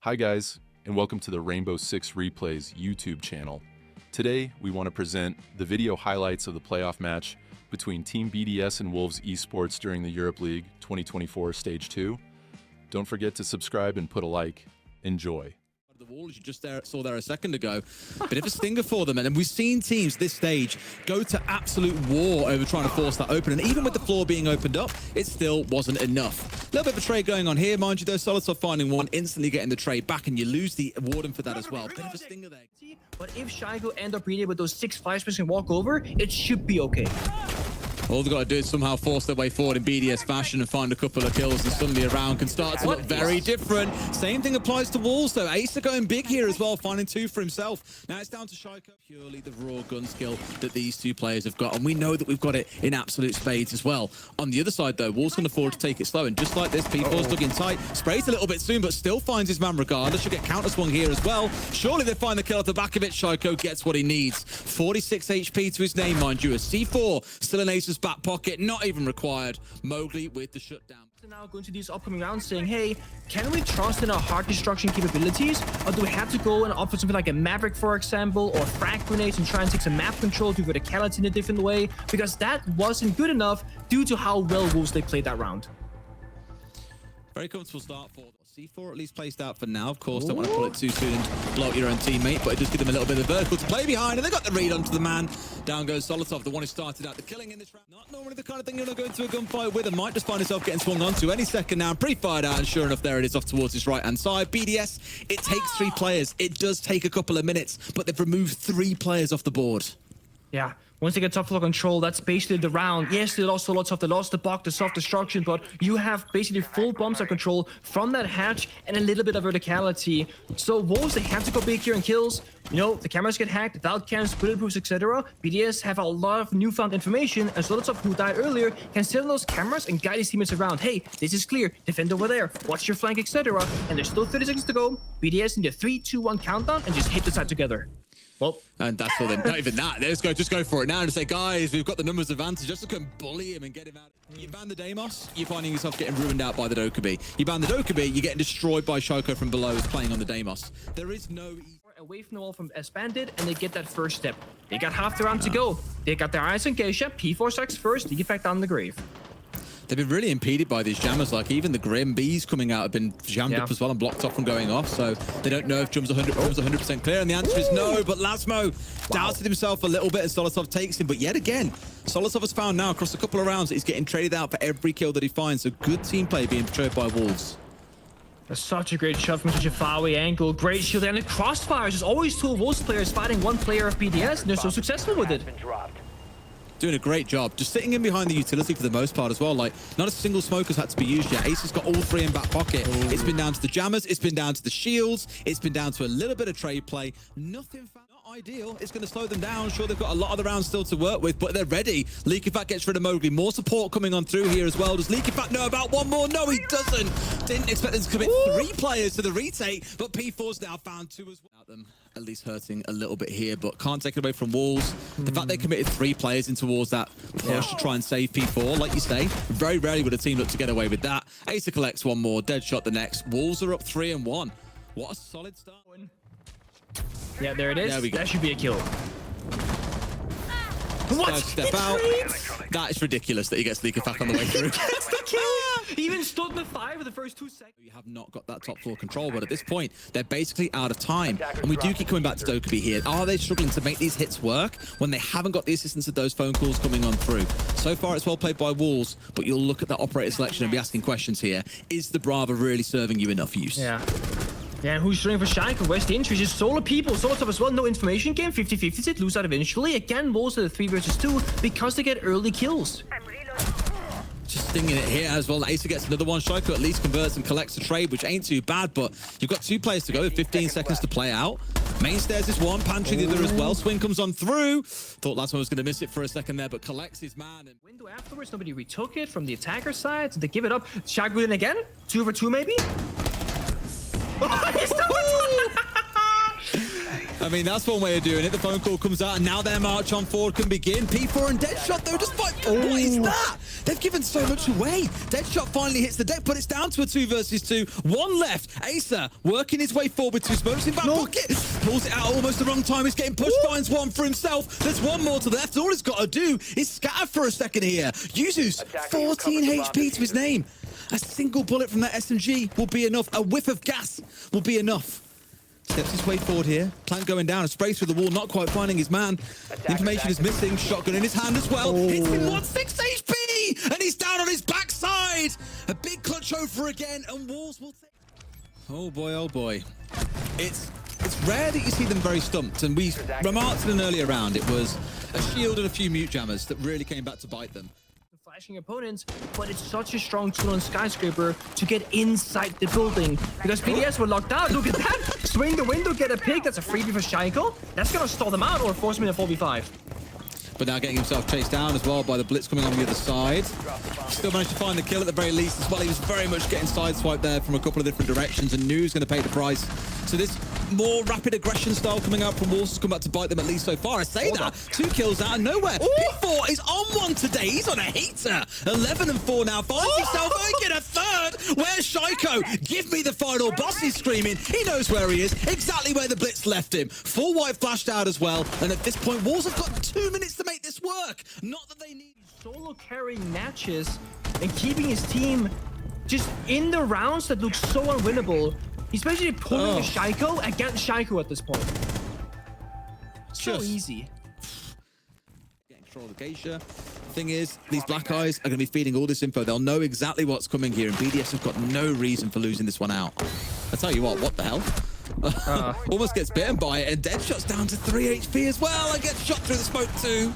Hi guys, and welcome to the Rainbow Six Replays YouTube channel. Today, we want to present the video highlights of the playoff match between Team BDS and Wolves Esports during the Europe League 2024 Stage 2. Don't forget to subscribe and put a like. Enjoy. The wall, as you just saw there a second ago, bit of a stinger for them, and we've seen teams this stage go to absolute war over trying to force that open, and even with the floor being opened up, it still wasn't enough. A little bit of a trade going on here, mind you, though. Solidsoft finding one, instantly getting the trade back, and you lose the warden for that as well. Bit of a stinger there. But if Shaiko end up reading with those 6 flashbacks and walk over, it should be okay. All they've got to do is somehow force their way forward in BDS fashion and find a couple of kills, and suddenly a round can start to look very different. Same thing applies to Wolves, though. Ace are going big here as well, finding 2 for himself. Now it's down to Shaiko. Purely the raw gun skill that these two players have got, and we know that we've got it in absolute spades as well. On the other side, though, Wolves can afford to take it slow, and just like this, P4's dug in tight. Sprays a little bit soon, but still finds his man regardless. Should get counter swung here as well. Surely they find the kill at the back of it. Shaiko gets what he needs. 46 HP to his name, mind you. A C4 still in Ace's back pocket. Not even required. Mowgli with the shutdown. Now going to these upcoming rounds saying, hey, can we trust in our hard destruction capabilities, or do we have to go and opt for something like a Maverick, for example, or frag grenades and try and take some map control, do verticality in a different way, because that wasn't good enough due to how well Wolves they played that round. Very comfortable start for C4, at least placed out for now. Of course, don't want to pull it too soon and blow up your own teammate, but it does give them a little bit of vertical to play behind, and they got the read onto the man. Down goes Solidsoft, the one who started out the killing in this round. Not normally the kind of thing you're going to go into a gunfight with, and might just find himself getting swung onto any second now. Pre-fired out, and sure enough, there it is off towards his right-hand side. BDS, it takes 3 players. It does take a couple of minutes, but they've removed 3 players off the board. Yeah. Once they get top floor control, that's basically the round. Yes, they lost a lot of, they lost the bug, the soft destruction, but you have basically full bomb site control from that hatch and a little bit of verticality. So Wolves, they have to go big here and kills. You know, the cameras get hacked, without cams, bulletproofs, etc. BDS have a lot of newfound information, and Solidsoft, who died earlier, can sit on those cameras and guide his teammates around. Hey, this is clear, defend over there, watch your flank, etc. And there's still 30 seconds to go. BDS in the 3, 2, 1 countdown and just hit the side together. Well, and that's all. Not even that. Let's just go for it now and say, guys, we've got the numbers advantage. Just to bully him and get him out. You ban the Deimos, you're finding yourself getting ruined out by the Dokkaebi. You ban the Dokkaebi, you're getting destroyed by Shaiko from below, who's playing on the Deimos. There is no away from the wall from S did, and they get that first step. They got half the round to go. They got their eyes on Geisha. P4 strikes first. The effect on the grave. They've been really impeded by these jammers. Like even the Grim Bees coming out have been jammed up as well and blocked off from going off. So they don't know if Drum's 100% clear. And the answer is no. But Lasmo doubted himself a little bit as Solidsoft takes him. But yet again, Solidsoft has found now across a couple of rounds that he's getting traded out for every kill that he finds. So good team play being portrayed by Wolves. That's such a great shot from such a far away angle. Great shield and the crossfires. There's always 2 Wolves players fighting 1 player of BDS, and they're so successful with it. Doing a great job. Just sitting in behind the utility for the most part as well. Like, not a single smoke has had to be used yet. Ace has got all 3 in back pocket. It's been down to the jammers. It's been down to the shields. It's been down to a little bit of trade play. Nothing not ideal. It's going to slow them down. Sure, they've got a lot of the rounds still to work with, but they're ready. Leakyfat gets rid of Mowgli. More support coming on through here as well. Does Leakyfat know about one more? No, he doesn't. Didn't expect them to commit 3 players to the retake, but P4's now found 2 as well. Them at least hurting a little bit here, but can't take it away from Wolves. The fact they committed 3 players in towards that push to try and save P4, like you say, very rarely would a team look to get away with that. Ace collects 1 more, dead shot the next. Wolves are up 3-1. What a solid start. Yeah, there it is. There we go. That should be a kill. What? Step out. That is ridiculous that he gets Leakyfat on the way through. That's the kill! He even stood in the fire for the first 2 seconds. You have not got that top floor control, but at this point, they're basically out of time. And we do keep coming back to Dokkaebi here. Are they struggling to make these hits work when they haven't got the assistance of those phone calls coming on through? So far, it's well played by Wolves, but you'll look at that operator selection and be asking questions here. Is the Brava really serving you enough use? Yeah. Yeah, and who's shooting for Shaiko? Where's the injuries? Just solo people. Solidsoft as well. No information game. 50-50. It lose out eventually. Again, Wolves are the 3 versus 2 because they get early kills. Just stinging it here as well. Ace gets another one. Shaiko at least converts and collects the trade, which ain't too bad, but you've got 2 players to go with 15 seconds to play out. Main stairs is one, pantry the other as well. Swing comes on through. Thought last one was going to miss it for a second there, but collects his man. And window afterwards, nobody retook it from the attacker side, so they give it up. Shaiko in again? 2 for 2 maybe? I mean, that's one way of doing it. The phone call comes out, and now their march on forward can begin. P4 and Deadshot, though, despite... What is that? They've given so much away. Deadshot finally hits the deck, but it's down to a 2 versus 2. One left. ENCE working his way forward with 2 smokes in back pocket. Pulls it out almost the wrong time. He's getting pushed, finds one for himself. There's one more to the left. All he's got to do is scatter for a second here. Yuzu's 14 HP to his name. A single bullet from that SMG will be enough. A whiff of gas will be enough. Steps his way forward here. Plant going down. A spray through the wall. Not quite finding his man. Information is missing. Shotgun in his hand as well. Hits him 1-6 HP. And he's down on his backside. A big clutch over again. And Wolves will take... Oh boy, oh boy. It's rare that you see them very stumped. And we remarked in an earlier round. It was a shield and a few mute jammers that really came back to bite them. Flashing opponents, but it's such a strong tool on Skyscraper to get inside the building because BDS were locked out. Look at that! Swing the window, get a pick. That's a freebie for Shaiko. That's gonna stall them out or force him in a 4v5. But now getting himself chased down as well by the blitz coming on the other side. Still managed to find the kill at the very least as well. He was very much getting sideswiped there from a couple of different directions and knew he was going to pay the price. So this more rapid aggression style coming out from Wolves has come back to bite them at least so far. I say that. 2 kills out of nowhere. P4 is on one today. He's on a heater. 11 and 4 now. Finds himself again a third. Where's Shaiko? Give me the final boss. He's screaming. He knows where he is. Exactly where the blitz left him. Full white flashed out as well. And at this point, Wolves have got 2 minutes to make this work. Not that they need solo carrying matches and keeping his team just in the rounds that look so unwinnable. He's basically pulling a Shaiko against Shaiko at this point. So easy. Getting control of the Geisha. Thing is, these Black Eyes are going to be feeding all this info. They'll know exactly what's coming here, and BDS have got no reason for losing this one out. I tell you what the hell? Almost gets bitten by it, and Deadshot's down to 3 HP as well, and gets shot through the smoke too.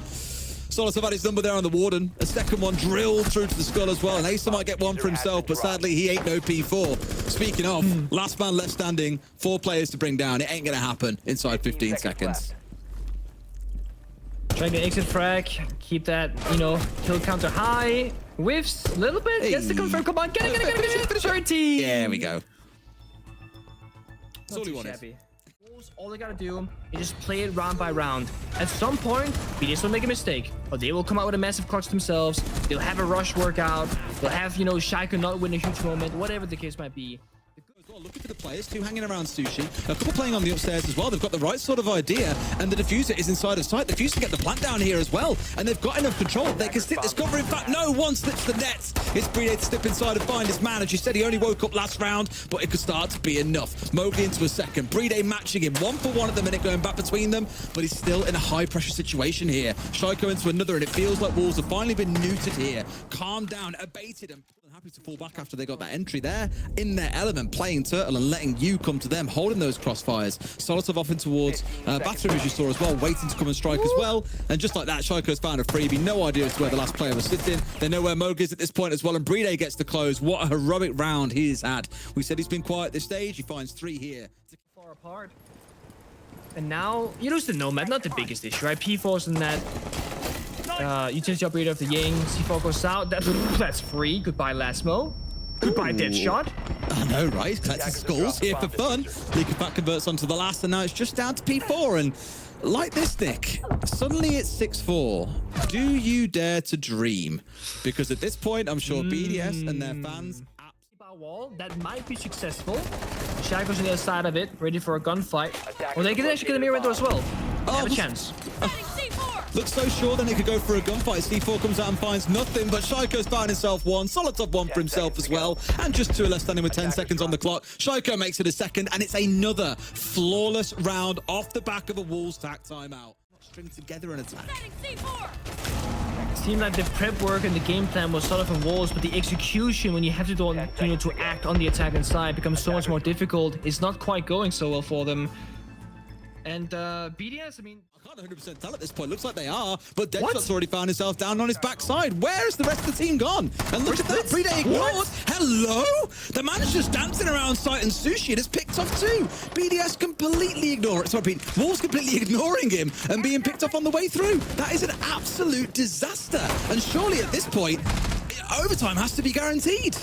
Solos have had his number there on the Warden. A second one drilled through to the skull as well, and ENCE might get one for himself, but sadly he ain't no P4. Speaking of, last man left standing, 4 players to bring down. It ain't gonna happen inside 15 seconds. Trying to exit frag, keep that, you know, kill counter high. Whiffs a little bit, gets the confirm. Come on, get it. 30. There we go. That's all he wanted. All they gotta do is just play it round by round. At some point, BDS will make a mistake, but they will come out with a massive clutch themselves. They'll have a rush workout. They'll have, you know, Shaiko not win a huge moment, whatever the case might be. Looking for the players, 2 hanging around Sushi. A couple playing on the upstairs as well. They've got the right sort of idea, and the diffuser is inside of sight. The diffuser can get the plant down here as well, and they've got enough control. They can stick this cover. In fact, no one slips the nets. It's BDS to step inside and find his man. As you said, he only woke up last round, but it could start to be enough. Mowgli into a second. BDS matching him 1 for 1 at the minute, going back between them, but he's still in a high-pressure situation here. Shaiko into another, and it feels like Wolves have finally been neutered here. Calmed down, abated, and happy to fall back after they got that entry there. In their element, playing Turtle and letting you come to them, holding those crossfires. Solotov off in towards bathroom, as you saw as well, waiting to come and strike as well. And just like that, Shaiko's found a freebie. No idea as to where the last player was sitting. They know where Moog is at this point as well, and BDS gets the close. What a heroic round he's had. We said he's been quiet this stage. He finds 3 here. Far apart. And now, you lose the Nomad, not the biggest issue, right? P4's in that utility operator of the Ying. C4 goes out. That's free. Goodbye, Lasmo. Goodbye, Deadshot. I know, right? He's collecting skulls here for fun. Leaker converts onto the last, and now it's just down to P4. And like this, Nick, suddenly it's 6-4. Do you dare to dream? Because at this point, I'm sure BDS and their fans... Wall that might be successful. Shaiko's on the other side of it, ready for a gunfight. Or they can actually get a mirror window as well. Have a chance. Looks so sure then it could go for a gunfight. C4 comes out and finds nothing, but Shaiko's found himself 1. Solotov 1 for himself as well. And just 2 left standing with 10 seconds on the clock. Shaiko makes it a second, and it's another flawless round off the back of a Wolves tack timeout. String together an attack. Seemed like the prep work and the game plan was sort of in Wolves, but the execution when you have to act on the attack inside becomes so much more difficult. It's not quite going so well for them. And BDS, I mean, I can't 100% tell at this point. Looks like they are, but Deadshot's already found himself down on his backside. Where is the rest of the team gone? And look at that, BDS ignored. Hello? The man's just dancing around sight, and Sushi has picked off 2. BDS completely ignore it. Sorry, Wolves completely ignoring him and being picked off on the way through. That is an absolute disaster. And surely at this point, overtime has to be guaranteed.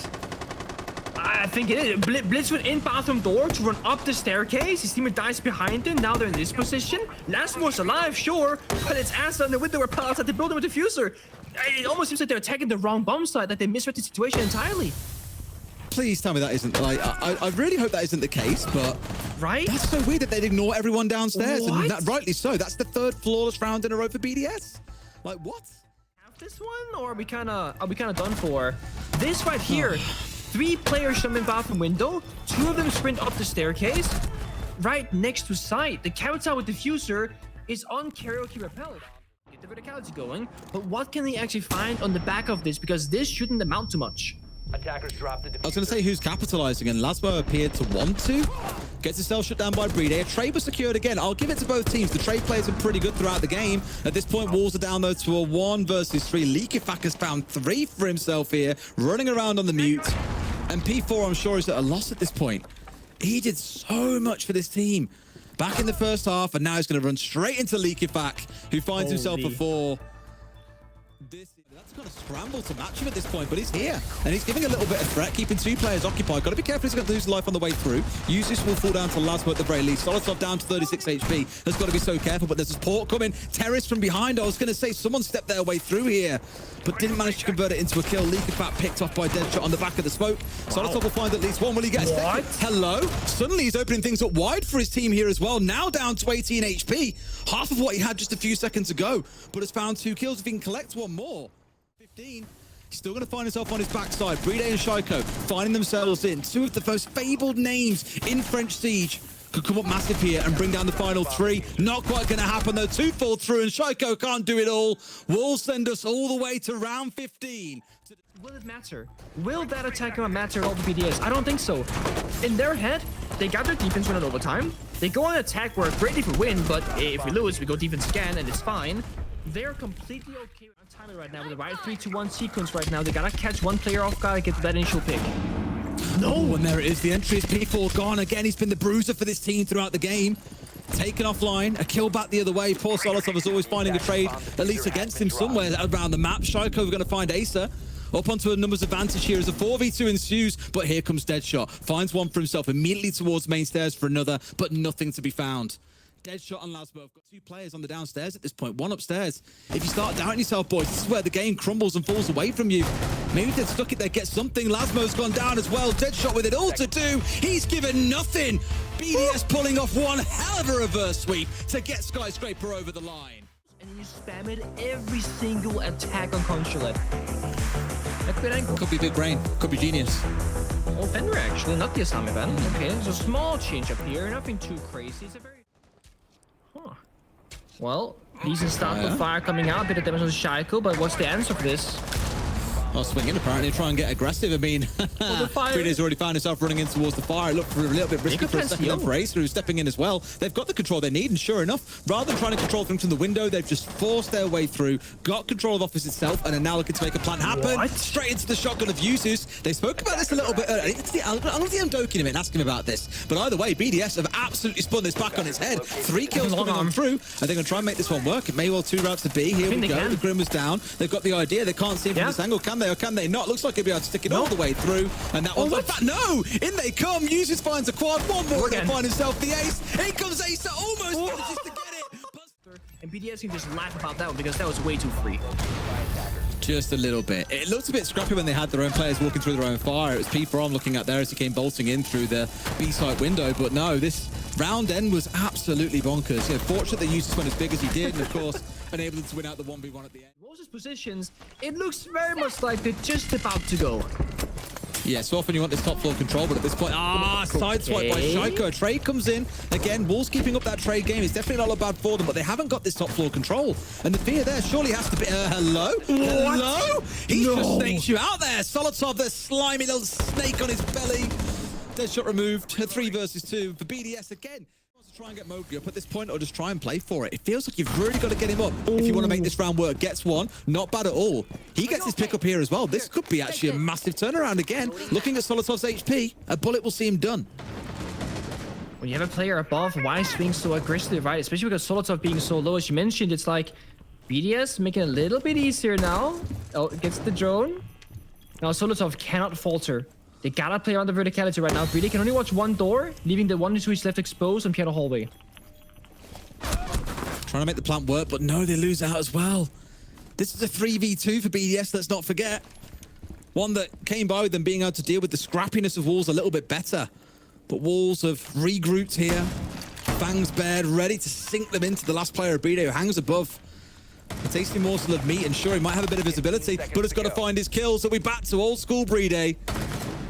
I think it is. Blitz went in bathroom door to run up the staircase. His teammate dies behind him. Now they're in this position. Lastmore's alive, sure, but it's Asa on the window where Palace at the building with the diffuser. It almost seems like they're attacking the wrong bomb site, that they misread the situation entirely. Please tell me that isn't, like, I really hope that isn't the case, but... Right? That's so weird that they'd ignore everyone downstairs, What? and that, rightly so. That's the third flawless round in a row for BDS. Like, what? Have this one, or are we kind of done for? This right here, 3 players jump in bathroom window, 2 of them sprint up the staircase, right next to site. The carrot out with diffuser is on karaoke repelled. Get the verticality going, but what can they actually find on the back of this? Because this shouldn't amount to much. Attackers dropped the I was going to say who's capitalizing, and Lasmo appeared to want to. Gets himself shut down by BDS. A trade was secured again. I'll give it to both teams. The trade players are pretty good throughout the game. At this point, Wolves are down though to a 1 versus 3. Leakifak has found 3 for himself here, running around on the mute. And P4, I'm sure, is at a loss at this point. He did so much for this team back in the first half, and now he's going to run straight into Leakifak, who finds himself a 4. That's going to scramble to match him at this point, but he's here, and he's giving a little bit of threat, keeping 2 players occupied. Got to be careful, he's going to lose life on the way through. Usus will fall down to Lasmo at the very least. Solotov down to 36 HP. Has got to be so careful, but there's a support coming. Terrace from behind. I was going to say someone stepped their way through here, but didn't manage to convert it into a kill. Leakifak picked off by Deadshot on the back of the smoke. Solotov will find at least 1. Will he get a second? Hello? Suddenly he's opening things up wide for his team here as well. Now down to 18 HP. Half of what he had just a few seconds ago, but has found 2 kills. If he can collect 1 more. 15. He's still going to find himself on his backside. BLAST and Shaiko finding themselves in. 2 of the most fabled names in French Siege could come up massive here and bring down the final 3. Not quite going to happen though. 2 fall through and Shaiko can't do it all. Will send us all the way to round 15. Will it matter? Will that attack matter at all to BDS? I don't think so. In their head, they got their defense running overtime. They go on attack where great if we win, but if we lose, we go defense again and it's fine. They're completely okay on timing right now with the right 3-2-1 sequence right now. They gotta catch 1 player off guard, get that initial pick. No, and there it is. The entry is P4 gone. Again, he's been the bruiser for this team throughout the game. Taken offline, a kill back the other way. Poor Solotov is always finding a trade, at least against him somewhere around the map. Shaiko, we're going to find Asa. Up onto a numbers advantage here as a 4v2 ensues, but here comes Deadshot. Finds 1 for himself, immediately towards main stairs for another, but nothing to be found. Deadshot and Lasmo have got 2 players on the downstairs at this point, 1 upstairs. If you start doubting yourself, boys, this is where the game crumbles and falls away from you. Maybe they've stuck it there, get something. Lasmo's gone down as well. Deadshot with it all to do. He's given nothing. BDS pulling off 1 hell of a reverse sweep to get Skyscraper over the line. And you spam it every single attack on Consulate. That's good angle. Could be big brain, could be genius. Oh, Fender actually, not the Asami ban. Okay, there's a small change up here, nothing too crazy. It's a very... Well, decent start with fire coming out, a bit of damage on Shaiko, but what's the answer for this? I'll swing in apparently, try and get aggressive. I mean, BDS already found himself running in towards the fire. It looked for a little bit risky for a second then for Ace, who's stepping in as well. They've got the control they need, and sure enough, rather than trying to control things from the window, they've just forced their way through, got control of office itself, and are now looking to make a plan happen. Straight into the shotgun of Usus. They spoke about this a little bit earlier. I'm going to doking him and ask him about this. But either way, BDS have absolutely spun this back on its head. 3 kills coming on through, and they're going to try and make this one work. It may well 2 routes to B. Here we go. The Grim was down. They've got the idea. They can't see him from this angle. Can they or can they not? Looks like he'll be able to stick it all the way through, and that one's like that. No! In they come! Usus finds a quad. 1 more to find himself the ace. In comes Ace, almost manages to get it. And BDS can just laugh about that one because that was way too free. Just a little bit. It looked a bit scrappy when they had their own players walking through their own fire. It was P4 I'm looking at there as he came bolting in through the B-site window, but no, this round end was absolutely bonkers. Yeah, fortunate that Usus went as big as he did, and of course, enabled to win out the 1v1 at the end. Rose's positions, it looks very much like they're just about to go. Yeah, so often you want this top floor control, but at this point, sideswipe by Shaiko. Trade comes in. Again, Wolves keeping up that trade game. It's definitely not bad for them, but they haven't got this top floor control. And the fear there surely has to be, hello? What? Hello? He just snakes you out there. Solotov, the slimy little snake on his belly. Deadshot removed. 3 versus 2 for BDS again. Try and get Mowgli up at this point, or just try and play for it. It feels like you've really got to get him up if you want to make this round work. Gets 1, not bad at all. He gets his pick up here as well. This could be actually a massive turnaround again. Looking at Solotov's HP, a bullet will see him done. When you have a player above, why swing so aggressively, right? Especially because Solotov being so low, as you mentioned, it's like BDS making it a little bit easier now. Oh, it gets the drone. Now Solotov cannot falter. They gotta play around the verticality right now. BD can only watch one door, leaving the one who is left exposed on Piano hallway. Trying to make the plant work, but no, they lose out as well. This is a 3v2 for BDS, let's not forget. One that came by with them being able to deal with the scrappiness of Wolves a little bit better. But Wolves have regrouped here. Fangs bared, ready to sink them into the last player of BD who hangs above. A tasty morsel of meat, and sure, he might have a bit of visibility, but has got to find his kill, so we're back to old school BD.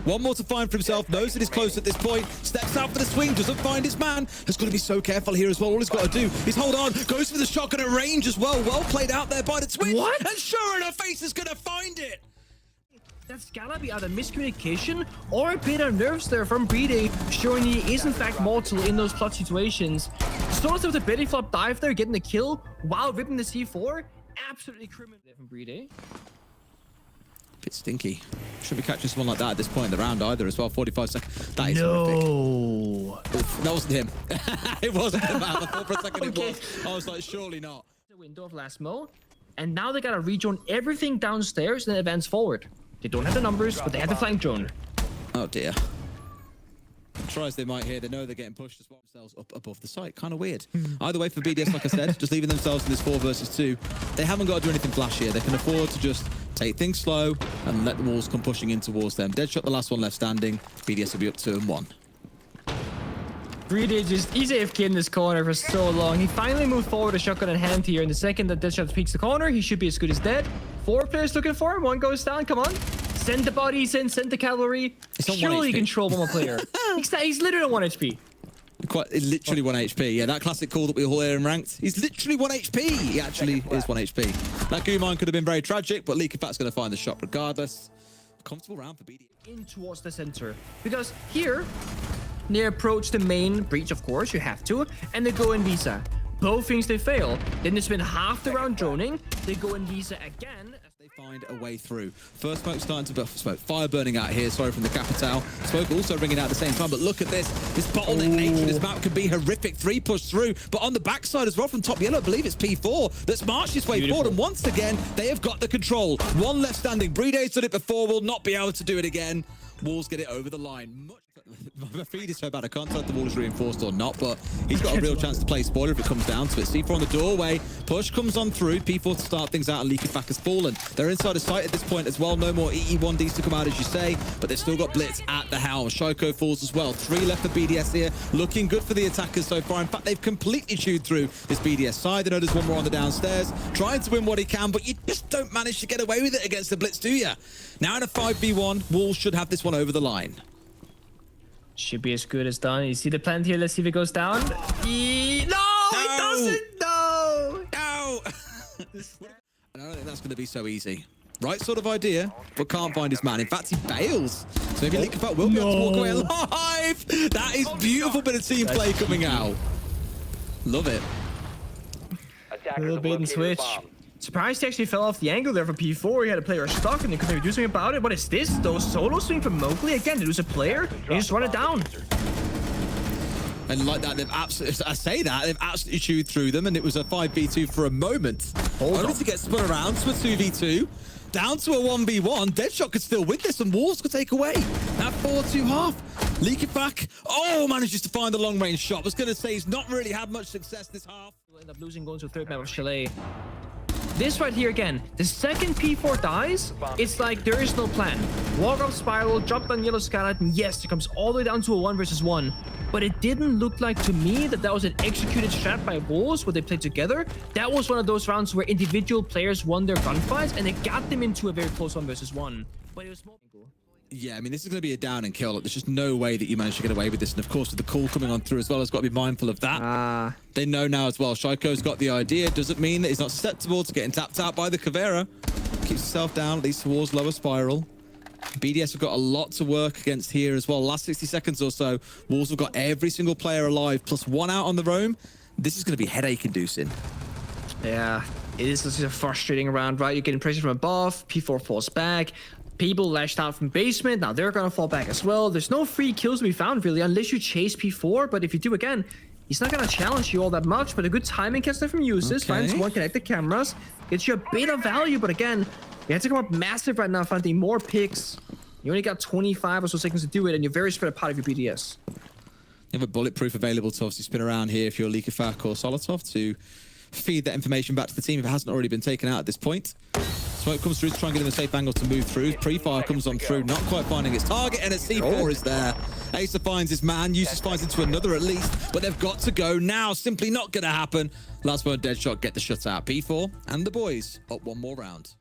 One more to find for himself, knows that he's close at this point, steps out for the swing, doesn't find his man, has got to be so careful here as well. All he's got to do is hold on, goes for the shotgun at range as well. Well played out there by the Twitch. What? And sure enough, Ace is going to find it. That's gotta be either miscommunication or a bit of nerves there from BD, showing he is in fact mortal in those clutch situations. Sort of the Betty flop dive there, getting the kill while ripping the C4. Absolutely criminal from BD. Bit stinky. Shouldn't be catching someone like that at this point in the round either as well. 45 seconds. That is horrific. Oof, that wasn't him. It wasn't him. I thought for a second it was. I was like, surely not. The window of Lasmo, and now they gotta rejoin everything downstairs and advance forward. They don't have the numbers, but they have the flank drone. Oh dear. Try as they might here, they know they're getting pushed as well themselves up above the site. Kind of weird. Either way for BDS, like I said, just leaving themselves in this 4 versus 2. They haven't got to do anything flash here. They can afford to just take things slow and let the walls come pushing in towards them. Deadshot, the last one left standing. BDS will be up 2-1. BD just, he's AFK in this corner for so long. He finally moved forward, a shotgun in hand here. In the second that Deadshot peeks the corner, he should be as good as dead. 4 players looking for him. 1 goes down. Come on. Send the bodies in. Send the cavalry. Surely control one more player. He's literally on 1 HP. Literally 1 HP. Yeah, that classic call that we all hear in ranked. He's literally 1 HP. He actually is 1 HP. That Gumine could have been very tragic, but Leaky Fat's going to find the shot regardless. Comfortable round for BD. In towards the center. Because here, they approach the main breach, of course, you have to, and they go in Visa. Both things they fail. Then they spend half the round droning. They go in Visa again. They find a way through. First smoke starting to buff smoke. Fire burning out here, sorry, from the Capital. Smoke also ringing out at the same time, but look at this. This bottleneck nature of this map can be horrific. 3 push through, but on the backside as well from top yellow, I believe it's P4 that's marched his way forward, and once again, they have got the control. 1 left standing. BD's done it before, will not be able to do it again. Wolves get it over the line. My feed is so bad, I can't tell if the wall is reinforced or not, but he's got a real chance to play spoiler if it comes down to it. C4 on the doorway, push comes on through, P4 to start things out, and Leaky Fack has fallen. They're inside of sight at this point as well, no more EE1Ds to come out as you say, but they've still got Blitz at the helm. Shoko falls as well, 3 left for BDS here, looking good for the attackers so far. In fact, they've completely chewed through this BDS side. They know there's 1 more on the downstairs, trying to win what he can, but you just don't manage to get away with it against the Blitz, do you? Now in a 5v1, Wolves should have this one over the line. Should be as good as done. You see the plant here. Let's see if it goes down. No, it doesn't. No. I don't think that's going to be so easy. Right sort of idea, but can't find his man. In fact, he bails. So maybe Leaky Fat will be able to walk away alive. That is beautiful bit of team play coming out. Love it. A little bait and switch. Surprised he actually fell off the angle there for P4. He had a player stuck and they couldn't do something about it. What is this? Those solo swing from Mowgli. Again, they lose a player. They just run it down. And like that, they've absolutely, I say that, they've absolutely chewed through them, and it was a 5v2 for a moment. Only to get spun around to a 2v2, down to a 1v1. Deadshot could still win this, and Wolves could take away that 4-2 half. Leak it back. Oh, manages to find the long-range shot. I was going to say he's not really had much success this half. We'll end up losing, going to a 3rd map of Chalet. This right here again, the second P4 dies, it's like there is no plan. Walk up spiral, drop down yellow skylight, and yes, it comes all the way down to a 1 versus 1. But it didn't look like to me that was an executed strat by Wolves where they played together. That was one of those rounds where individual players won their gunfights and it got them into a very close 1 versus 1. But it was more... Yeah, I mean, this is going to be a down and kill. There's just no way that you manage to get away with this. And of course, with the call coming on through as well, has got to be mindful of that. They know now as well. Shiko's got the idea. Doesn't mean that he's not susceptible to getting tapped out by the Caveira. Keeps himself down, at least towards lower spiral. BDS have got a lot to work against here as well. Last 60 seconds or so, Wolves have got every single player alive, plus 1 out on the roam. This is going to be headache-inducing. Yeah, it is just a frustrating round, right? You're getting pressure from above, P4 falls back. People lashed out from basement. Now they're going to fall back as well. There's no free kills to be found, really, unless you chase P4. But if you do again, he's not going to challenge you all that much. But a good timing catch there from Uses. Finds 1 connected cameras. Gets you a bit of value. But again, you have to come up massive right now, finding more picks. You only got 25 or so seconds to do it, and you're very spread apart of your BDS. You have a bulletproof available to obviously spin around here if you're Likafak or Solotov to feed that information back to the team if it hasn't already been taken out at this point. Smoke comes through to try and get him a safe angle to move through. Pre-fire comes on through, not quite finding its target, and a C4 is there. Acer finds his man, Uses finds into another at least, but they've got to go now. Simply not going to happen. Last one, Deadshot, get the shutout. P4 and the boys up one more round.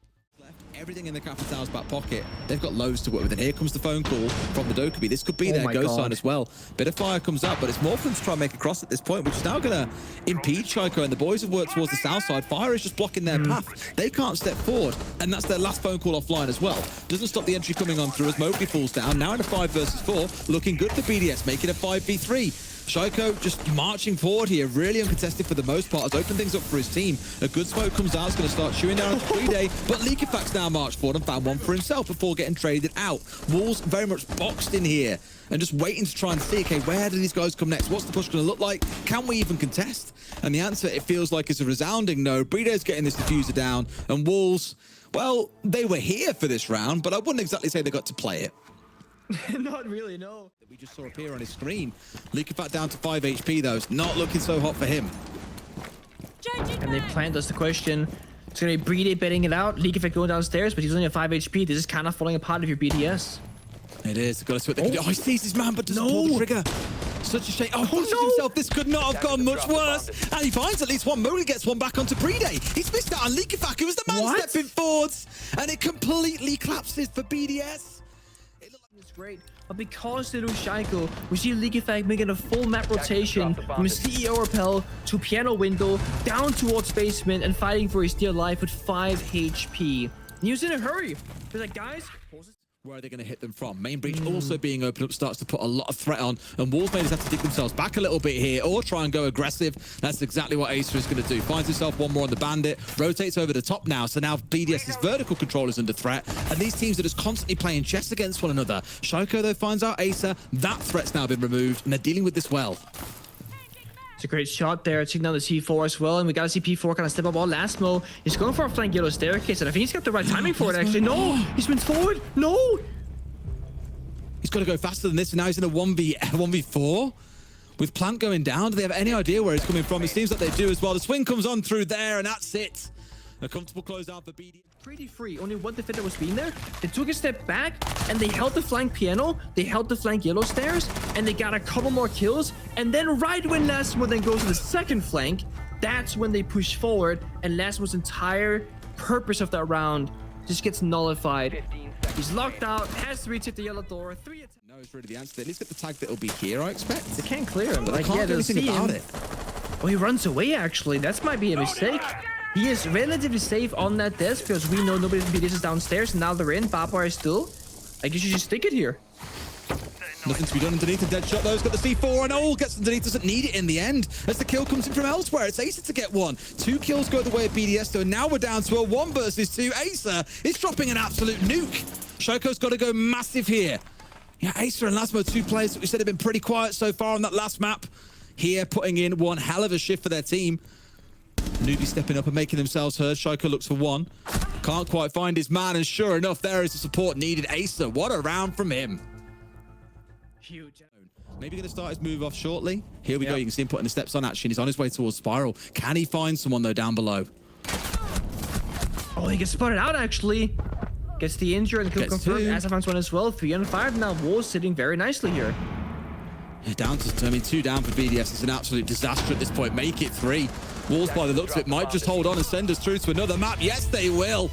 Everything in the Capital's back pocket. They've got loads to work with. And here comes the phone call from the Dokkaebi. This could be their go sign as well. Bit of fire comes up, but it's more for them to try and make a cross at this point, which is now going to impede Shaiko. And the boys have worked towards the south side. Fire is just blocking their path. They can't step forward. And that's their last phone call offline as well. Doesn't stop the entry coming on through as Mowgli falls down. Now in a 5 versus 4. Looking good for BDS, making a 5v3. Shaiko just marching forward here, really uncontested for the most part, has opened things up for his team. A good smoke comes out, it's going to start chewing down the 3-day, but Likafak's now marched forward and found one for himself before getting traded out. Wolves very much boxed in here and just waiting to try and see, okay, where do these guys come next? What's the push going to look like? Can we even contest? And the answer, it feels like, is a resounding no. Bredo's getting this diffuser down, and Wolves, well, they were here for this round, but I wouldn't exactly say they got to play it. Not really, no. We just saw appear on his screen. Likafak down to 5 HP though. It's not looking so hot for him. And they planned us the question. It's going to be Brede betting it out. Likafak going downstairs, but he's only at 5 HP. This is kind of falling apart of your BDS. It is. Got to see what they can do. Oh, he sees his man, but doesn't pull the trigger. Such a shame. Oh, he no. himself. This could not have gone much worse. And he finds at least one. Mowgli gets one back onto Brede. He's missed out on Likafak, who was the man stepping forwards. And it completely collapses for BDS. It's great, but because they lose Shaiko, we see Likafak making a full map rotation from CEO Repel to Piano Window down towards Basement and fighting for his dear life with 5 HP. He was in a hurry. He's like, guys, where are they going to hit them from? Main breach also being opened up starts to put a lot of threat on, and Wolfsmade have to dig themselves back a little bit here or try and go aggressive. That's exactly what Acer is going to do. Finds himself one more on the Bandit, rotates over the top now, so now BDS's vertical control is under threat, and these teams are just constantly playing chess against one another. Shaiko, though, finds out Acer. That threat's now been removed, and they're dealing with this well. It's a great shot there, taking down the C4 as well, and we gotta see P4 kind of step up all last mo. He's going for a flank yellow staircase, and I think he's got the right timing for it, actually. No! He spins forward! No! He's got to go faster than this, and now he's in a 1v4. With Plant going down, do they have any idea where he's coming from? It seems like they do as well. The swing comes on through there, and that's it. A comfortable close down for BD. Pretty free. Only one defender was being there. They took a step back, and they held the flank Piano. They held the flank Yellow Stairs, and they got a couple more kills. And then right when Lasmo then goes to the second flank, that's when they push forward, and Lasmo's entire purpose of that round just gets nullified. He's locked out, has to reach at the yellow door. 3 attacks. No, it's really the answer. At least get the tag that'll be here, I expect. They can't clear him. But I can't do anything about it. Oh, he runs away, actually. That might be a mistake. He is relatively safe on that desk because we know nobody from BDS is downstairs, and now they're in. Barbara is still. I guess you should stick it here. Nothing to be done underneath. The Deadshot, though, has got the C4, and all gets underneath. Doesn't need it in the end as the kill comes in from elsewhere. It's Acer to get one. 2 kills go the way of BDS, though. Now we're down to a 1 versus 2. Acer is dropping an absolute nuke. Shaiko's got to go massive here. Yeah, Acer and Lasmo, 2 players that we said have been pretty quiet so far on that last map. Here, putting in one hell of a shift for their team. Newbie stepping up and making themselves heard. Shaiko looks for one. Can't quite find his man, and sure enough, there is the support needed. Acer, what a round from him. Huge. Maybe going to start his move off shortly. Here we go. You can see him putting the steps on action. He's on his way towards Spiral. Can he find someone, though, down below? Oh, he gets spotted out, actually. Gets the injury and kill confirmed. As I found one as well. 3 on 5 now. Wolves sitting very nicely here. Down to, I mean, 2 down for BDS. It's an absolute disaster at this point. Make it 3. Wolves, by the looks of it, might just hold on and send us through to another map. Yes, they will.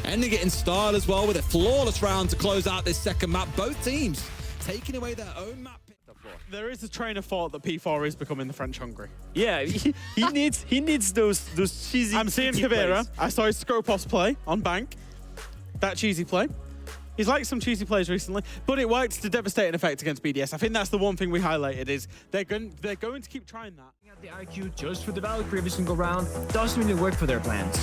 Ending it in style as well with a flawless round to close out this second map. Both teams taking away their own map. There is a train of thought that P4 is becoming the French Hungary. Yeah, he needs those cheesy. I'm seeing Tavera. I saw his Skopos play on Bank. That cheesy play. He's liked some cheesy plays recently, but it worked to devastating effect against BDS. I think that's the one thing we highlighted is they're going to keep trying that. The IQ just for the Valkyrie every single round doesn't really work for their plans.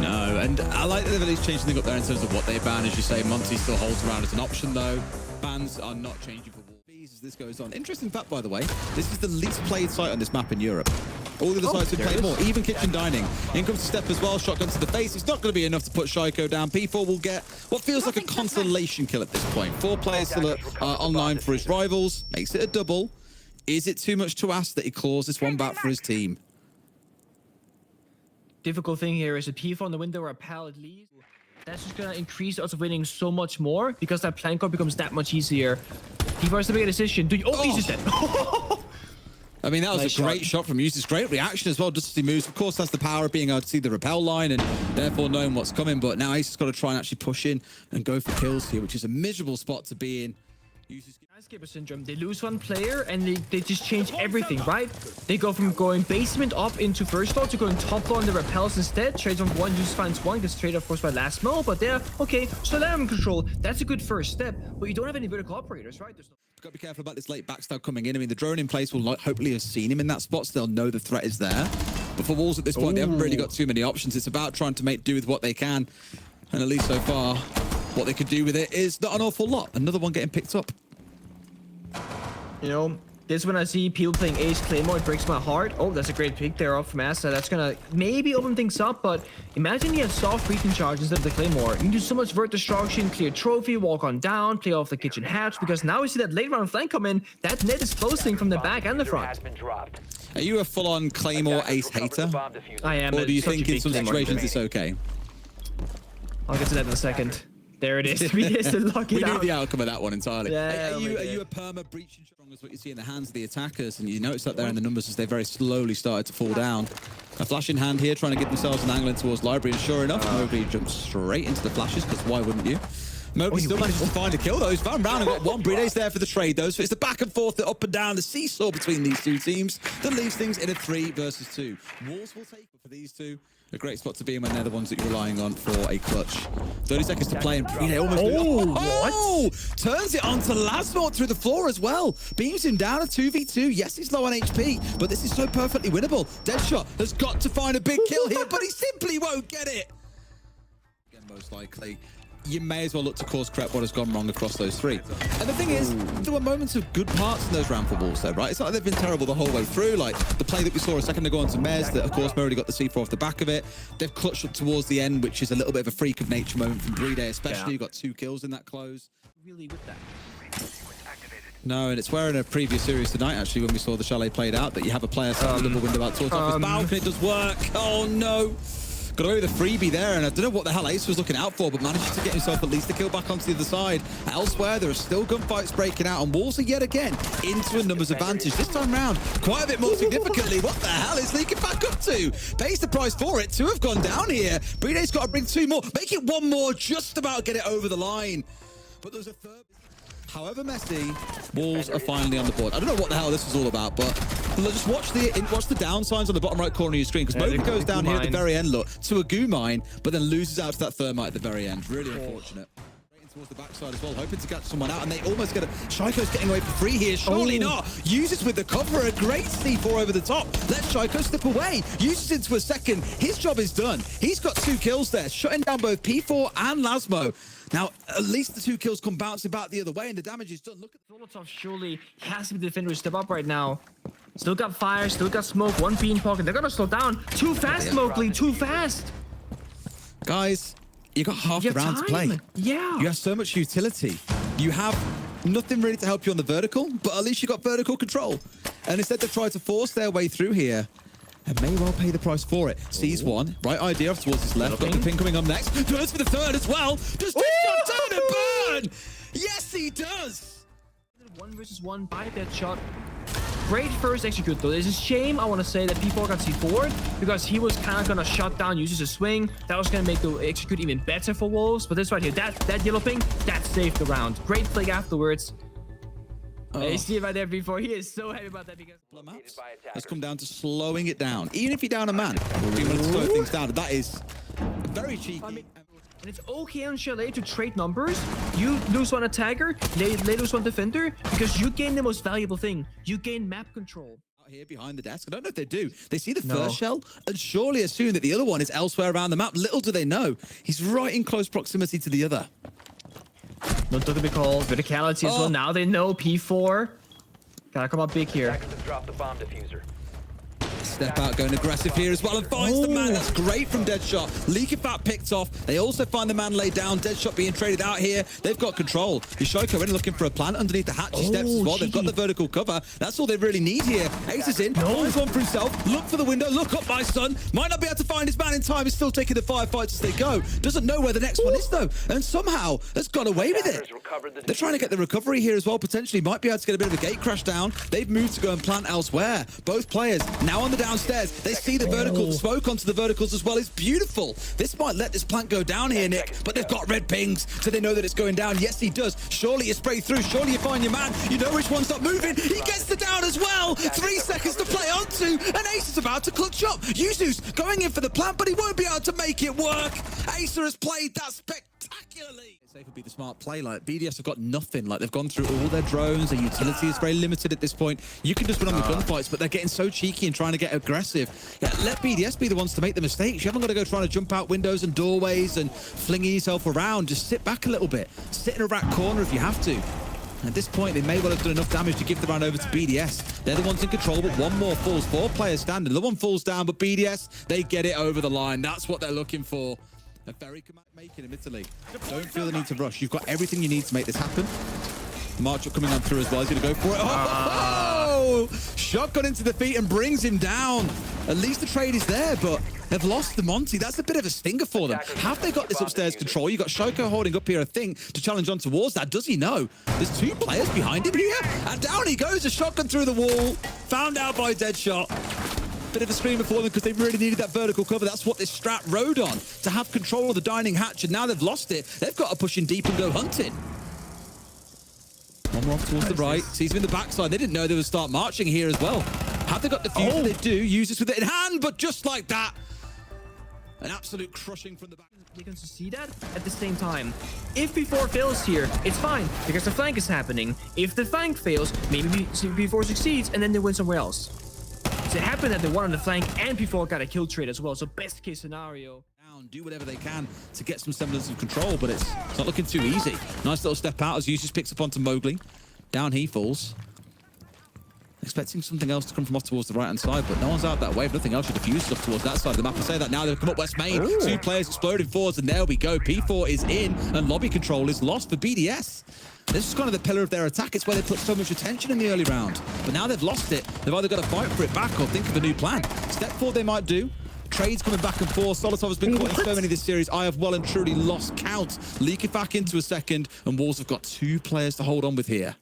No, and I like that they've at least changed something up there in terms of what they ban. As you say, Monty still holds around as an option, though. Bans are not changing for Wolves as this goes on. Interesting fact, by the way, this is the least played site on this map in Europe. All the other sides would play more, even kitchen dining. In comes the step as well, shotgun to the face. It's not going to be enough to put Shaiko down. P4 will get what feels like a consolation kill at this point. 4 players still online for his rivals, makes it a double. Is it too much to ask that he claws this one back for his team? Difficult thing here is a P4 on the window or a pallet leaves. That's just going to increase the odds of winning so much more because that plank up becomes that much easier. P4 has to make a decision. He's just dead. I mean, that was Nice a great shot from Useless. Great reaction as well, just as he moves. Of course, that's the power of being able to see the rappel line and therefore knowing what's coming. But now Ace has got to try and actually push in and go for kills here, which is a miserable spot to be in. Skipper syndrome. They lose one player and they just change everything, right? They go from going basement up into first floor to going top floor on the rappels instead. Trades on one, Useless finds one, gets traded of course by last mo, but they're okay. So them control. That's a good first step, but you don't have any vertical operators, right? There's no Got to be careful about this late backstab coming in. I mean, the drone in place will hopefully have seen him in that spot, so they'll know the threat is there. But for Wolves at this point, they haven't really got too many options. It's about trying to make do with what they can. And at least so far, what they could do with it is not an awful lot. Another one getting picked up. You know, this when I see people playing Ace Claymore, it breaks my heart. Oh, that's a great pick there up from Asa. That's gonna maybe open things up, but imagine you have soft recon charge instead of the Claymore. You can do so much vert destruction, clear trophy, walk on down, play off the kitchen hatch, because now we see that late round flank come in. That net is closing from the back and the front. Are you a full-on Claymore Ace hater? I am. Or do you such a think in big some Claymore situations fan. it's okay? I'll get to that in a second. There it is. BDS to lock We it knew out. the outcome of that one entirely. Yeah, are you a perma breaching strong as what you see in the hands of the attackers, and you notice that there in the numbers as they very slowly started to fall down. A flash in hand here, trying to get themselves an angle in towards Library, and sure enough, Mowgli jumps straight into the flashes, because why wouldn't you? Mowgli still manages to find a kill though. He's found round and got one. BDS there for the trade though, so it's the back and forth, the up and down, the seesaw between these two teams that leaves things in a 3 versus 2. Wolves will take it for these two. A great spot to be in when they're the ones that you're relying on for a clutch. 30 seconds to play and BDS almost turns it onto Lasmort through the floor as well. Beams him down a 2v2. Yes, he's low on HP, but this is so perfectly winnable. Deadshot has got to find a big kill here, but he simply won't get it. Again, most likely. You may as well look to course correct what has gone wrong across those 3. And the thing is, there were moments of good parts in those round for Wolves though, right? It's not like they've been terrible the whole way through. Like the play that we saw a second ago onto Mez, that of course already got the C4 off the back of it. They've clutched up towards the end, which is a little bit of a freak of nature moment from BDS, especially. You got 2 kills in that close. Really with that. No, and it's where in a previous series tonight, actually, when we saw the Chalet played out, that you have a player sitting in the double window out towards off his balcony. It does work. Oh no. Got away with a freebie there, and I don't know what the hell Ace was looking out for, but manages to get himself at least a kill back onto the other side. Elsewhere, there are still gunfights breaking out, and Wolves are yet again into a numbers advantage. This time round, quite a bit more significantly. What the hell is leaking back up to? Pays the price for it. 2 have gone down here. BD's got to bring 2 more. Make it 1 more, just about get it over the line. But there's a third. However messy, Wolves are finally on the board. I don't know what the hell this was all about, but just watch the down signs on the bottom right corner of your screen, because Mogan goes down here at the very end, look, to a goo mine, but then loses out to that thermite at the very end. Really unfortunate. Towards the backside as well, hoping to catch someone out, and they almost get it. Shaiko's getting away for free here. Surely not. Uses with the cover, a great C4 over the top. Let Shaiko step away. Uses into a second. His job is done. He's got 2 kills there, shutting down both P4 and Lasmo. Now, at least the 2 kills come bouncing back the other way, and the damage is done. Look at Molotov surely has to be the defender to step up right now. Still got fire, still got smoke, 1 bean pocket. They're gonna slow down. Too fast, Mowgli, too fast. guys. You got half the round to play. Yeah. You have so much utility. You have nothing really to help you on the vertical, but at least you got vertical control. And instead they've tried to force their way through here and may well pay the price for it. Sees one, right idea off towards his left. Got the pin coming up next. Turns for the third as well. Does Deadshot turn and burn? Yes, he does. 1 versus 1 by Deadshot. Great first execute though. It's a shame, I want to say, that P4 got C4'd because he was kind of going to shut down, uses a swing. That was going to make the execute even better for Wolves. But this right here, that yellow ping, that saved the round. Great flick afterwards. You see it right there before. He is so happy about that because has come down to slowing it down. Even if you're down a man, you want to slow things down. That is very cheeky. And it's okay on Chalet to trade numbers. You lose one attacker, they lose one defender, because you gain the most valuable thing. You gain map control. Out here behind the desk, I don't know if they do. They see the first shell and surely assume that the other one is elsewhere around the map. Little do they know, he's right in close proximity to the other. Not to be called verticality as well. Now they know P4. Gotta come up big here. Drop the bomb diffuser. Step out, going aggressive here as well, and finds the man. That's great from Deadshot. Leakyfat picked off. They also find the man laid down. Deadshot being traded out here. They've got control. Yashoko in looking for a plant underneath the hatchy steps as well. They've got the vertical cover. That's all they really need here. Ace is in. Finds one for himself. Look for the window. Look up, my son. Might not be able to find his man in time. He's still taking the firefights as they go. Doesn't know where the next one is, though. And somehow has got away with it. They're trying to get the recovery here as well. Potentially might be able to get a bit of a gate crash down. They've moved to go and plant elsewhere. Both players now on the downstairs. They see the vertical smoke onto the verticals as well. It's beautiful. This might let this plant go down here, Nick, but they've got red pings, so they know that it's going down. Yes, he does. Surely you spray through. Surely you find your man. You know which one's not moving. He gets the down as well. 3 seconds to play onto, and Ace is about to clutch up. Yuzu's going in for the plant, but he won't be able to make it work. Acer has played that spectacularly. Safe would be the smart play. Like, BDS have got nothing. Like, they've gone through all their drones. Their utility is very limited at this point. You can just win on the gunfights, but they're getting so cheeky and trying to get aggressive. Yeah, let BDS be the ones to make the mistakes. You haven't got to go trying to jump out windows and doorways and flinging yourself around. Just sit back a little bit. Sit in a rack corner if you have to. At this point, they may well have done enough damage to give the round over to BDS. They're the ones in control, but one more falls. 4 players standing. The one falls down, but BDS, they get it over the line. That's what they're looking for. A very making admittedly. Don't feel the need to rush. You've got everything you need to make this happen. March coming on through as well. He's going to go for it. Oh! Shotgun into the feet and brings him down. At least the trade is there, but they've lost the Monty. That's a bit of a stinger for them. Have they got this upstairs control? You've got Shoko holding up here, I think, to challenge on towards that. Does he know? There's 2 players behind him here. And down he goes. A shotgun through the wall. Found out by Deadshot. Bit of a screamer for them because they really needed that vertical cover. That's what this strat rode on, to have control of the dining hatch, and now they've lost it. They've got to push in deep and go hunting. One more off towards the right. Sees him in the backside. They didn't know they would start marching here as well. Have they got the future? They do. Use this with it in hand, but just like that, an absolute crushing from the back. You can see that at the same time. If B4 fails here, it's fine, because the flank is happening. If the flank fails, maybe B4 succeeds, and then they win somewhere else. So it happened that they won on the flank, and P4 got a kill trade as well. So best case scenario. Do whatever they can to get some semblance of control, but it's not looking too easy. Nice little step out as Yusus picks up onto Mowgli. Down he falls. Expecting something else to come from off towards the right-hand side, but no one's out that way. If nothing else, should diffuse off towards that side of the map. I say that now, they've come up West Main. 2 players exploding forwards, and there we go. P4 is in, and lobby control is lost for BDS. This is kind of the pillar of their attack. It's where they put so much attention in the early round. But now they've lost it. They've either got to fight for it back or think of a new plan. Step 4 they might do. Trades coming back and forth. Solotov has been caught in so many this series. I have well and truly lost count. Leak it back into a second, and Wolves have got 2 players to hold on with here.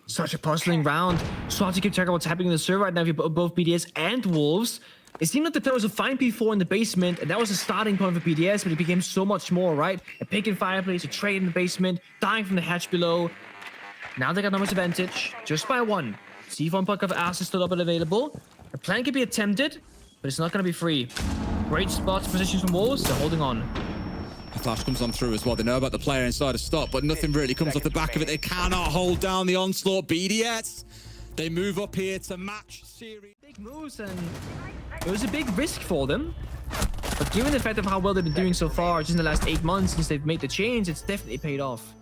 Such a puzzling round. So hard to keep track of what's happening in the server right now for both BDS and Wolves. It seemed like there was a fine P4 in the basement, and that was a starting point for BDS, but it became so much more, right? A pick and fireplace, a trade in the basement, dying from the hatch below. Now they got numbers advantage, just by 1. C1 puck of ass is still up and available. A plan can be attempted, but it's not going to be free. Great spots, positions from Wolves, they're holding on. The flash comes on through as well. They know about the player inside a stop, but nothing really comes off the back of it. They cannot hold down the onslaught. BDS, they move up here to match series. Big moves, and it was a big risk for them. But given the fact of how well they've been doing so far, just in the last 8 months since they've made the change, it's definitely paid off.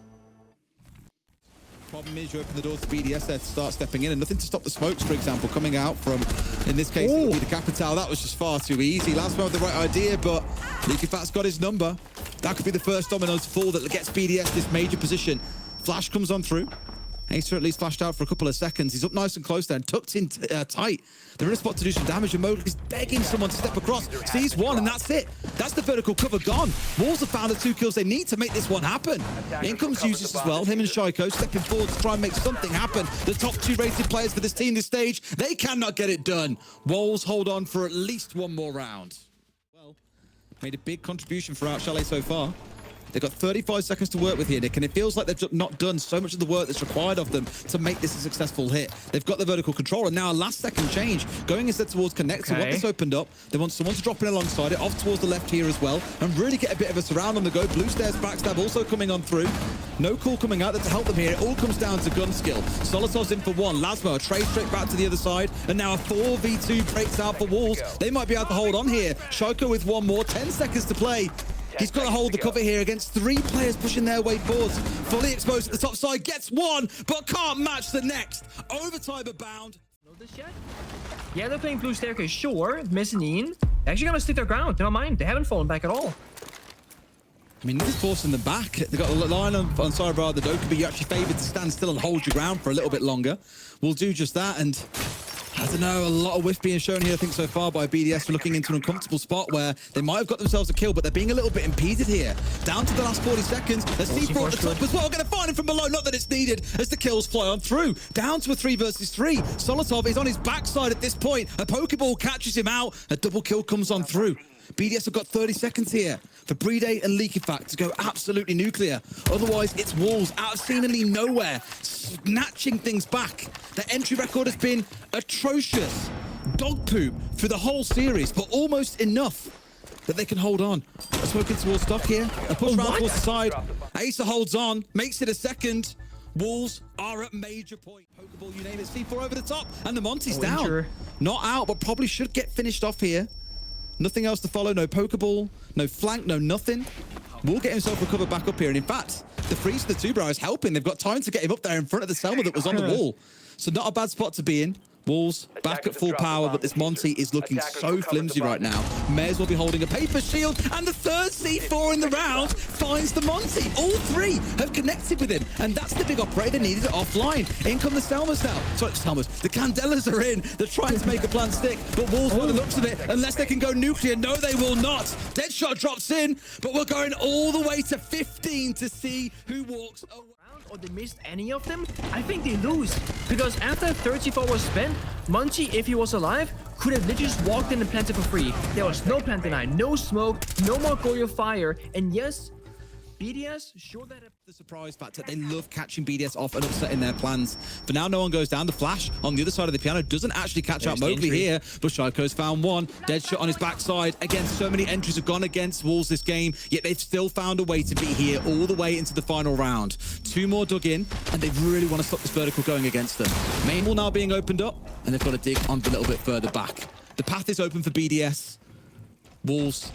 Problem is, you open the doors to BDS there to start stepping in, and nothing to stop the smokes, for example, coming out from, in this case, it would be the Capital. That was just far too easy. Last one with the right idea, but Leakyfat's got his number. That could be the first domino to fall that gets BDS this major position. Flash comes on through. Acer at least flashed out for a couple of seconds. He's up nice and close there and tucked in tight. They're in a spot to do some damage, and Mowgli's begging someone to step across. Sees one, and that's it. That's the vertical cover gone. Wolves have found the 2 kills they need to make this one happen. In comes Yusus as well. Him and Shaiko stepping forward to try and make something happen. The top 2 rated players for this team this stage, they cannot get it done. Wolves hold on for at least 1 more round. Well, made a big contribution for Out Chalet so far. They've got 35 seconds to work with here, Nick, and it feels like they've not done so much of the work that's required of them to make this a successful hit. They've got the vertical control, and now a last-second change. Going instead towards Connect, so what this opened up, they want someone to drop in alongside it, off towards the left here as well, and really get a bit of a surround on the go. Blue Stairs backstab also coming on through. No call coming out there to help them here. It all comes down to gun skill. Solotov's in for 1. Lasmo, a trade straight back to the other side, and now a 4v2 breaks out for Wolves. They might be able to hold on here. Shoko with 1 more, 10 seconds to play. He's got to hold the cover here against 3 players pushing their way forwards. Fully exposed at the top side, gets 1, but can't match the next. Overtime abound. Know this yet? Yeah, they're playing blue staircase, sure. Mezzanine. They're actually gonna stick their ground. Never mind. They haven't fallen back at all. I mean, this is forcing them back. They've got a line on Cyber the Dokkaebi. You're actually favoured to stand still and hold your ground for a little bit longer. We'll do just that. And I don't know, a lot of whiff being shown here, I think, so far by BDS for looking into an uncomfortable spot where they might have got themselves a kill, but they're being a little bit impeded here. Down to the last 40 seconds. Let's see C4 at the top as well. We're going to find him from below. Not that it's needed as the kills fly on through. Down to a 3 versus 3. Solotov is on his backside at this point. A Pokeball catches him out. A double kill comes on through. BDS have got 30 seconds here for BDS and Leakyfact to go absolutely nuclear. Otherwise, it's WYLDE out of seemingly nowhere, snatching things back. The entry record has been atrocious. Dog poop through the whole series, but almost enough that they can hold on. Smoking towards stock here. A push round towards the side. Acer holds on, makes it a second. WYLDE are at major point. Pokeball, you name it. C4 over the top, and the Monty's down. Injury. Not out, but probably should get finished off here. Nothing else to follow, no Pokeball, no flank, no nothing. Will get himself recovered back up here. And in fact, the freeze of the two is helping. They've got time to get him up there in front of the Selma that was on the wall. So not a bad spot to be in. WYLDE back at full power, but this Monty is looking so flimsy right now. May as well be holding a paper shield, and the third C4 in the round finds the Monty. All three have connected with him, and that's the big operator needed it offline. In come the Selmas now. Sorry, Selmas. The Candelas are in. They're trying to make a plan stick, but WYLDE, by the looks of it, unless they can go nuclear, no, they will not. Deadshot drops in, but we're going all the way to 15 to see who walks away. Or they missed any of them, I think they lose. Because after 34 was spent, Monty, if he was alive, could have literally just walked in and planted for free. There was no plant deny, no smoke, no more Goyo fire. And yes, BDS, sure that... The surprise factor, they love catching BDS off and upsetting their plans. For now, no one goes down. The flash on the other side of the piano doesn't actually catch out Mowgli here, but Shaiko's found one. Deadshot on his backside. Again, so many entries have gone against WYLDE this game, yet they've still found a way to be here all the way into the final round. 2 more dug in, and they really want to stop this vertical going against them. Main wall now being opened up, and they've got to dig on a little bit further back. The path is open for BDS. WYLDE,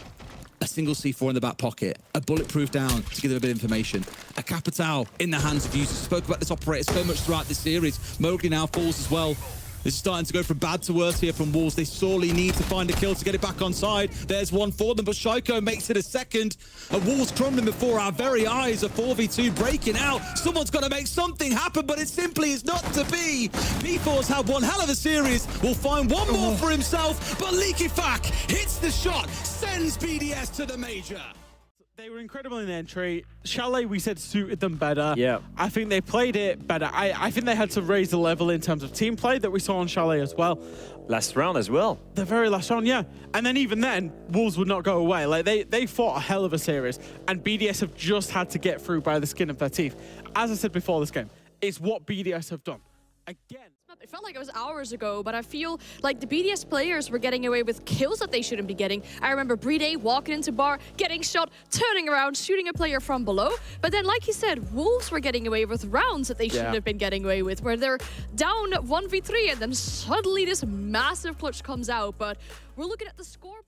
a single C4 in the back pocket, a bulletproof down to give them a bit of information, a Capitao in the hands of users. Spoke about this operator so much throughout this series. Mowgli now falls as well. This is starting to go from bad to worse here from WYLDE. They sorely need to find a kill to get it back on side. There's one for them, but Shaiko makes it a second. And WYLDE's crumbling before our very eyes. A 4v2 breaking out. Someone's got to make something happen, but it simply is not to be. P4's had one hell of a series. Will find one more for himself, but Leakyfact hits the shot, sends BDS to the major. They were incredible in the entry. Chalet, we said, suited them better. Yeah. I think they played it better. I think they had to raise the level in terms of team play that we saw on Chalet as well. Last round as well. The very last round, yeah. And then even then, WYLDE would not go away. Like they fought a hell of a series, and BDS have just had to get through by the skin of their teeth. As I said before this game, it's what BDS have done. Again. It felt like it was hours ago, but I feel like the BDS players were getting away with kills that they shouldn't be getting. I remember BDS walking into bar, getting shot, turning around, shooting a player from below. But then, like he said, WYLDE were getting away with rounds that they shouldn't have been getting away with, where they're down 1v3 and then suddenly this massive clutch comes out. But we're looking at the scoreboard.